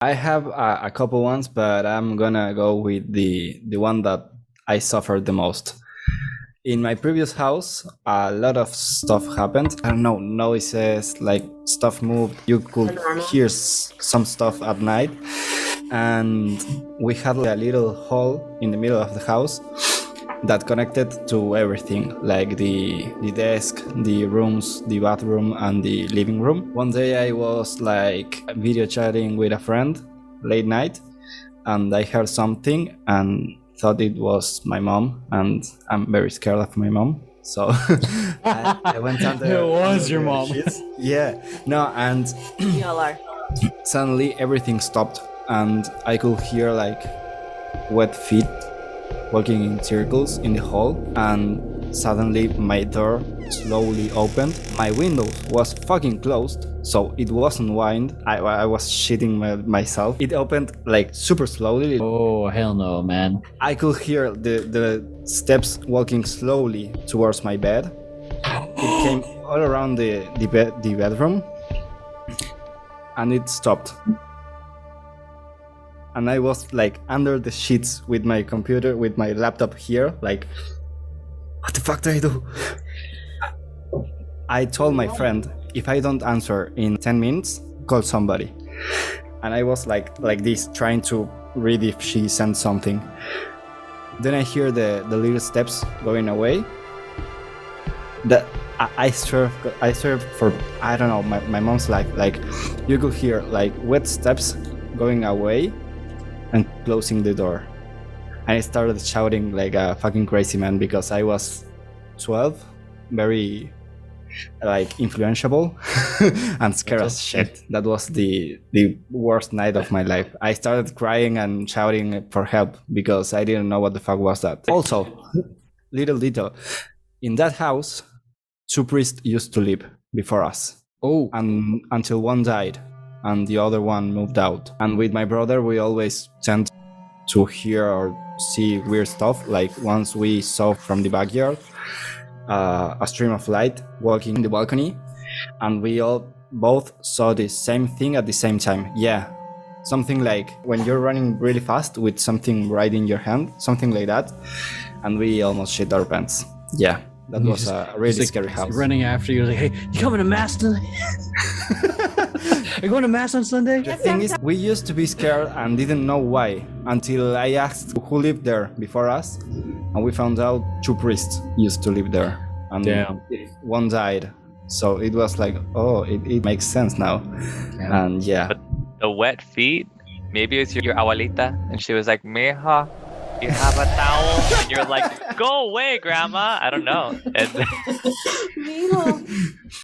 I have a couple ones, but I'm gonna go with the one that I suffered the most. In my previous house, a lot of stuff happened. I don't know, noises, like stuff moved. You could hear some stuff at night, and we had a little hall in the middle of the house that connected to everything, like the desk, the rooms, the bathroom, and the living room. One day I was like video chatting with a friend late night, and I heard something and thought it was my mom, and I'm very scared of my mom. So I went under. It was under your the mom. sheets. Yeah, no, and We all are. suddenly everything stopped, and I could hear like wet feet walking in circles in the hall, and suddenly my door slowly opened. My window was fucking closed, so it wasn't wind. I was shitting myself. It opened like super slowly. Oh, hell no, man. I could hear the steps walking slowly towards my bed. It came all around the bedroom, and it stopped. And I was like under the sheets with my computer, with my laptop here, like, what the fuck do I do? I told my friend, if I don't answer in 10 minutes, call somebody. And I was like this, trying to read if she sent something. Then I hear the little steps going away. That I swear for, I don't know, my mom's life, like you could hear like wet steps going away and closing the door. And I started shouting like a fucking crazy man, because I was 12, very like influential and scared as shit. That was the worst night of my life. I started crying and shouting for help because I didn't know what the fuck was that. Also, little detail, in that house 2 priests used to live before us. Oh, And until one died and the other one moved out. And with my brother, we always tend to hear or see weird stuff. Like once we saw from the backyard a stream of light walking in the balcony, and we all both saw the same thing at the same time. Yeah, something like when you're running really fast with something right in your hand, something like that. And we almost shit our pants. Yeah, that was a really scary house. Running after you, like, hey, you coming to mass tonight? Are you going to mass on Sunday? The thing is, we used to be scared and didn't know why, until I asked who lived there before us, and we found out 2 priests used to live there, and Damn. one died. So it was like, oh, it makes sense now. Yeah. And yeah, But the wet feet, maybe it's your abuelita, and she was like, "Mija, you have a towel," and you're like, "Go away, grandma." I don't know. And Mijo.